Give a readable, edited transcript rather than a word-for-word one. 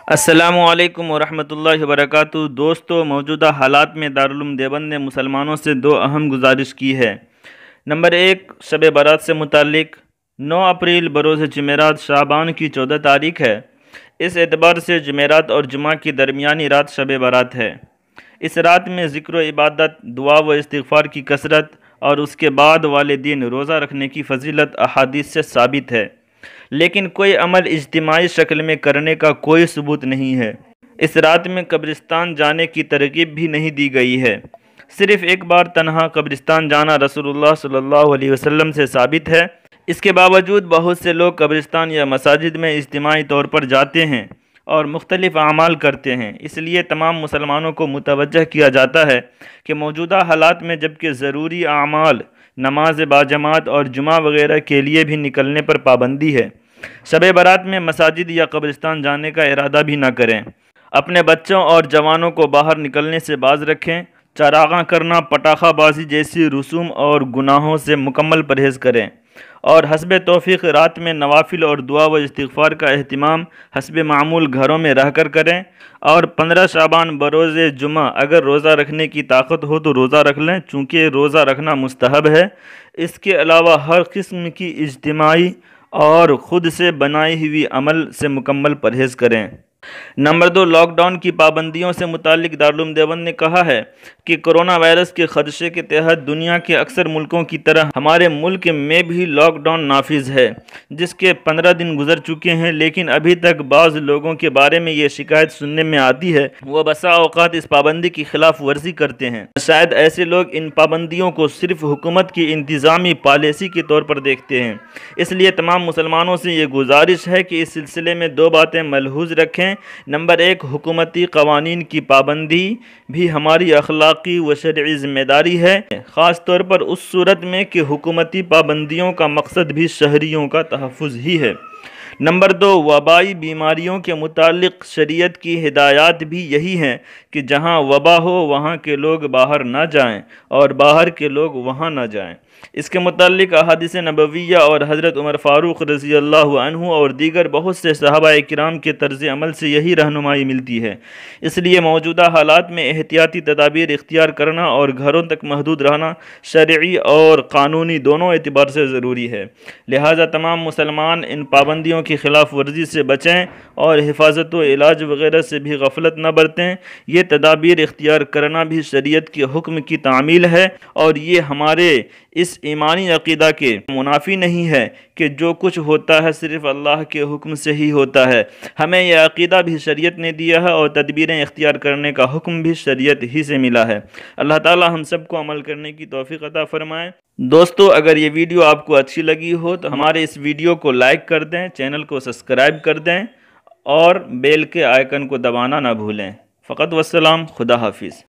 السلام علیکم ورحمۃ اللہ وبرکاتہ۔ دوستو، موجودہ حالات میں دارالعلوم دیوبند نے مسلمانوں سے دو اہم گزارش کی ہے۔ نمبر 1، شب برات سے متعلق 9 اپریل بروز جمعرات شعبان کی 14 تاریخ ہے۔ اس اعتبار سے جمعرات اور جمعہ کی درمیانی رات شب برات ہے۔ اس رات میں ذکر و عبادت، دعا و استغفار کی کثرت اور اس کے بعد والے دن روزہ رکھنے کی فضیلت احادیث سے ثابت ہے، لیکن کوئی عمل اجتماعی شکل میں کرنے کا کوئی ثبوت نہیں ہے۔ اس رات میں قبرستان جانے کی ترغیب بھی نہیں دی گئی ہے۔ صرف ایک بار تنہا قبرستان جانا رسول اللہ صلی اللہ علیہ وسلم سے ثابت ہے۔ اس کے باوجود بہت سے لوگ قبرستان یا مساجد میں اجتماعی طور پر جاتے ہیں اور مختلف اعمال کرتے ہیں۔ اس لیے تمام مسلمانوں کو متوجہ کیا جاتا ہے کہ موجودہ حالات میں جبکہ ضروری اعمال، نماز باجماعت اور جمعہ وغیرہ کے لیے بھی نکلنے پر پابندی ہے، شب برات میں مساجد یا قبرستان جانے کا ارادہ بھی نہ کریں۔ اپنے بچوں اور جوانوں کو باہر نکلنے سے باز رکھیں۔ چراغاں کرنا، پٹاخہ بازی جیسی رسوم اور گناہوں سے مکمل پرہیز کریں، اور حسب توفیق رات میں نوافل اور دعا و استغفار کا اہتمام حسب معمول گھروں میں رہ کر کریں، اور 15 شعبان بروز جمعہ اگر روزہ رکھنے کی طاقت ہو تو روزہ رکھ لیں، چونکہ روزہ رکھنا مستحب ہے۔ اس کے علاوہ ہر قسم کی اجتماعی اور خود سے بنائی ہوئی عمل سے مکمل پرہیز کریں۔ نمبر 2، لاک ڈاؤن کی پابندیوں سے متعلق دارالعلوم دیوبند نے کہا ہے کہ کرونا وائرس کے خدشے کے تحت دنیا کے اکثر ملکوں کی طرح ہمارے ملک میں بھی لاک ڈاؤن نافذ ہے، جس کے 15 دن گزر چکے ہیں، لیکن ابھی تک بعض لوگوں کے بارے میں یہ شکایت سننے میں آتی ہے وہ بسا اوقات اس پابندی کی خلاف ورزی کرتے ہیں۔ شاید ایسے لوگ ان پابندیوں کو صرف حکومت کی انتظامی پالیسی کے طور پر دیکھتے ہیں۔ اس لیے تمام مسلمانوں سے یہ گزارش ہے کہ اس سلسلے میں 2 باتیں ملحوظ رکھیں۔ نمبر 1، حکومتی قوانین کی پابندی بھی ہماری اخلاقی و شرعی ذمہ داری ہے، خاص طور پر اس صورت میں کہ حکومتی پابندیوں کا مقصد بھی شہریوں کا تحفظ ہی ہے۔ نمبر 2، وبائی بیماریوں کے متعلق شریعت کی ہدایات بھی یہی ہیں کہ جہاں وبا ہو وہاں کے لوگ باہر نہ جائیں اور باہر کے لوگ وہاں نہ جائیں۔ اس کے متعلق احادیث نبویہ اور حضرت عمر فاروق رضی اللہ عنہ اور دیگر بہت سے صحابہ کرام کے طرز عمل سے یہی رہنمائی ملتی ہے۔ اس لیے موجودہ حالات میں احتیاطی تدابیر اختیار کرنا اور گھروں تک محدود رہنا شرعی اور قانونی دونوں اعتبار سے ضروری ہے۔ لہٰذا تمام مسلمان ان پابندیوں کی خلاف ورزی سے بچیں اور حفاظت و علاج وغیرہ سے بھی غفلت نہ برتیں۔ یہ تدابیر اختیار کرنا بھی شریعت کے حکم کی تعمیل ہے، اور یہ ہمارے اس ایمانی عقیدہ کے منافی نہیں ہے کہ جو کچھ ہوتا ہے صرف اللہ کے حکم سے ہی ہوتا ہے۔ ہمیں یہ عقیدہ بھی شریعت نے دیا ہے اور تدبیریں اختیار کرنے کا حکم بھی شریعت ہی سے ملا ہے۔ اللہ تعالی ہم سب کو عمل کرنے کی توفیق عطا فرمائے۔ دوستو، اگر یہ ویڈیو آپ کو اچھی لگی ہو تو ہمارے اس ویڈیو کو لائک کر دیں، چینل کو سبسکرائب کر دیں اور بیل کے آئیکن کو دبانا نہ بھولیں۔ فقط والسلام، خدا حافظ۔